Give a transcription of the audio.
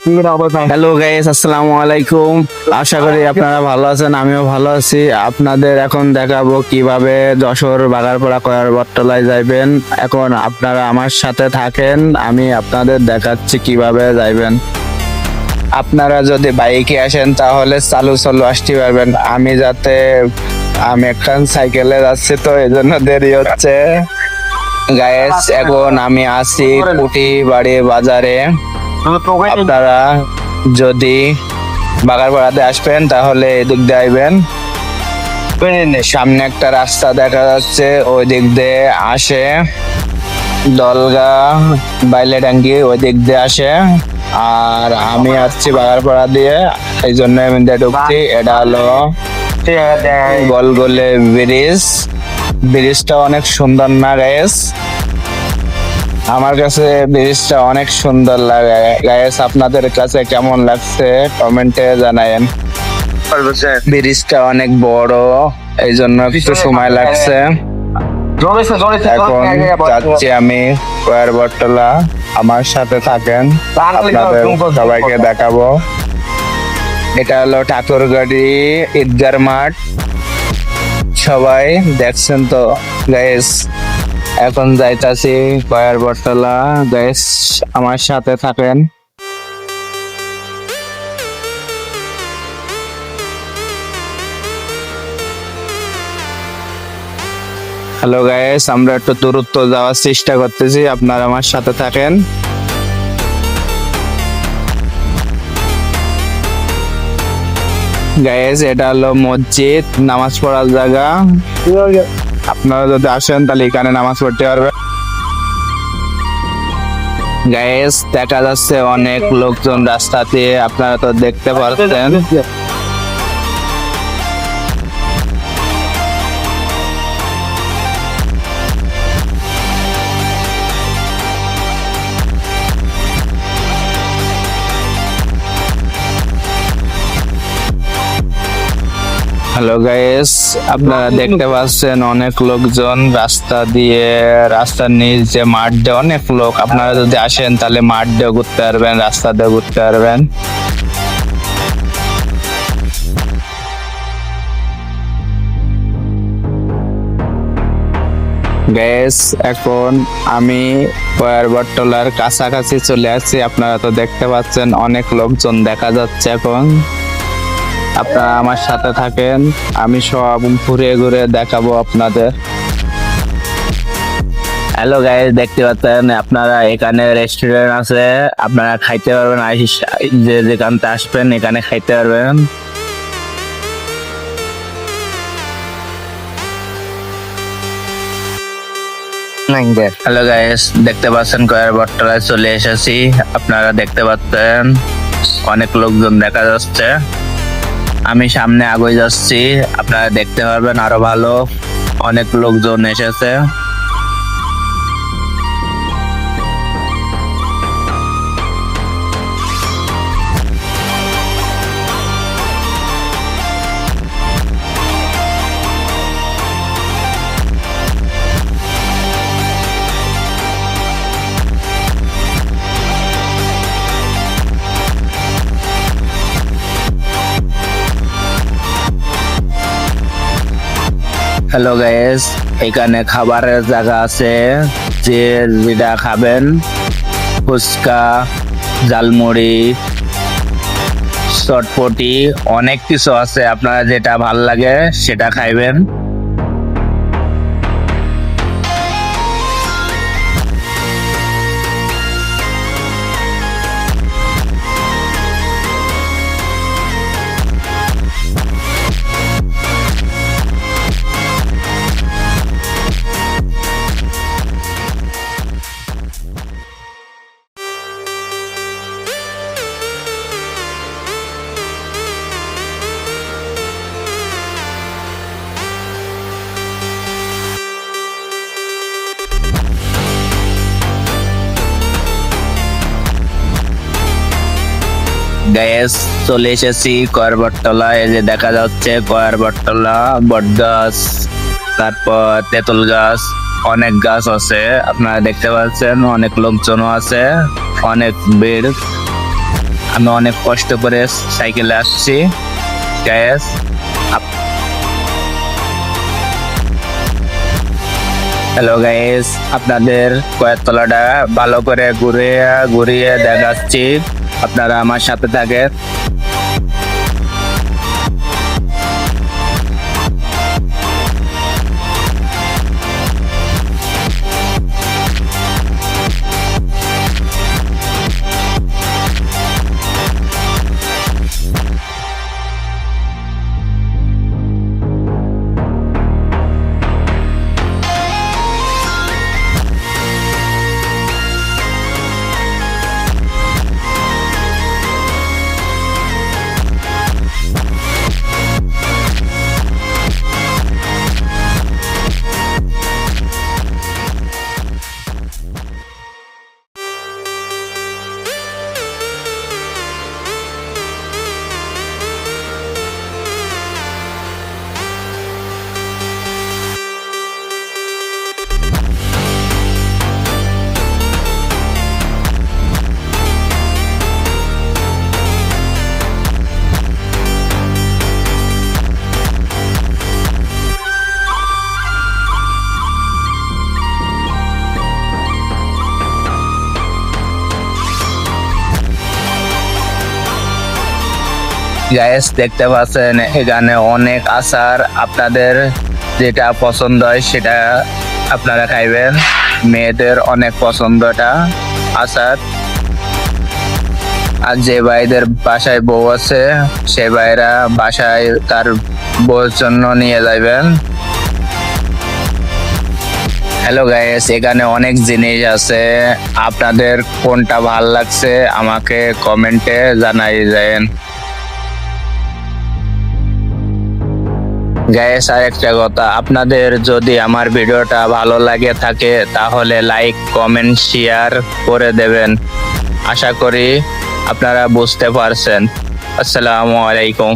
Hello guys, আসসালামু আলাইকুম। আশা করি আপনারা ভালো আছেন, আমিও ভালো আছি। আপনাদের এখন দেখাবো কিভাবে যশোর বাগারপাড়া কয়ারবটতলায় যাইবেন। এখন আপনারা আমার সাথে থাকেন, আমি আপনাদের দেখাচ্ছি কিভাবে যাইবেন। আপনারা যদি বাইকে আসেন তাহলে চালু চালু আসতে পারবেন। আমি এখন সাইকেলে যাচ্ছি, তো এই জন্য দেরি হচ্ছে। গাইস, এখন আমি আছি কুটি বাড়ি বাজারে। আপনারা যদি বাগারপাড়াতে আসবেন তাহলে এদিক দিয়ে আইবেন। সামনে একটা রাস্তা দেখা যাচ্ছে, ওই দিক দিয়ে আসে দলগা বাইলেডাঙ্গি, ওই দিক দিয়ে আসে। আর আমি আসছি বাগারপাড়া দিয়ে, এই জন্য আমি দিয়ে ঢুকছি। এটা হলো গোলগোলে ব্রিজ। ব্রিজটা অনেক সুন্দর না গাইস? আমার কাছে ব্রিজটা অনেক সুন্দর লাগে গাইস। আপনাদের কাছে কেমন লাগছে কমেন্টে জানায়েন। ব্রিজটা অনেক বড়, এই জন্য একটু সময় লাগছে। এখন যাচ্ছি আমি কয়ারবটতলা, আমার সাথে থাকেন, আপনাদের সবাইকে দেখাবো। এটা হলো ঠাকুরগাড়ি ঈদগার মাঠ, সবাই দেখছেন তো গাইস। এখন যাইতাছি কয়ারবটতলা গাইস, আমার সাথে থাকেন। হ্যালো গাইস, আমরা একটু দূরত্ব যাওয়ার চেষ্টা করতেছি, আপনারা আমার সাথে থাকেন। গাইস, এটা হলো মসজিদ, নামাজ পড়ার জায়গা। আপনারা যদি আসেন তাহলে এখানে নামাজ পড়তে পারবেন। গাইস, দেখা যাচ্ছে অনেক লোকজন রাস্তাতে, আপনারা তো দেখতে পাচ্ছেন। হ্যালো গাইস, আপনারা দেখতে পাচ্ছেন অনেক লোকজন রাস্তা দিয়ে, রাস্তার নিচ যে মাঠ দিয়ে অনেক লোক। আপনারা যদি আসেন তাহলে মাঠ দিয়ে ঘুরতে পারবেন, রাস্তা দিয়ে ঘুরতে পারবেন। গাইস, এখন আমি কয়ারবটতলার কাছাকাছি চলে আসছি। আপনারা তো দেখতে পাচ্ছেন অনেক লোকজন দেখা যাচ্ছে এখন। আপনারা আমার সাথে থাকেন, আমি সব ঘুরে ঘুরে দেখাবো আপনাদের। হ্যালো গাইস, দেখতে পাচ্ছেন আপনারা এখানে রেস্টুরেন্ট আছে, আপনারা খাইতে পারবেন। যে যেখানতে আসবেন এখানে খাইতে পারবেন। হ্যালো গাইস, দেখতে পাচ্ছেন কয়ারবটতলায় চলে এসেছি। আপনারা দেখতে পাচ্ছেন অনেক লোকজন দেখা যাচ্ছে। আমি সামনে আগে যাচ্ছি, আপনারা দেখতে পারবেন আরো ভালো অনেক লোকজন এসেছে। হ্যালো গাইস, এখানে খাবারের জায়গা আছে, যে যেটা খাবেন, ফুচকা, ঝালমুড়ি, চটপটি, অনেক কিছু আছে। আপনারা যেটা ভাল লাগে সেটা খাইবেন। গ্যাস চলে এসেছি কয়ারবটতলা। এই যে দেখা যাচ্ছে কয়ারবটতলা বটগাছ, তারপর তেঁতুল গাছ, অনেক গাছ আছে। আপনারা দেখতে পাচ্ছেন অনেক লোকজনও আছে, অনেক ভিড়। আমি অনেক কষ্ট করে সাইকেলে আসছি গ্যাস। হ্যালো গাইস, আপনাদের কয়েকতলাটা ভালো করে ঘুরিয়ে ঘুরিয়ে দেখাচ্ছি, আপনারা আমার সাথে থাকেন। গাইস দেখতে পাচ্ছেন এখানে অনেক আচার, আপনাদের যেটা পছন্দ হয় সেটা আপনারা খাইবেন। মেয়েদের অনেক পছন্দটা আচার। আর যে ভাইদের বাসায় বউ আছে সে ভাইরা বাসায় তার বউর জন্য নিয়ে যাবেন। হ্যালো গাইস, এখানে অনেক জিনিস আছে, আপনাদের কোনটা ভাল লাগছে আমাকে কমেন্টে জানাই দেন। গাইস আরেকটা কথা, আপনাদের যদি আমার ভিডিওটা ভালো লাগে থাকে তাহলে লাইক কমেন্ট শেয়ার করে দেবেন। আশা করি আপনারা বুঝতে পারছেন। আসসালামু আলাইকুম।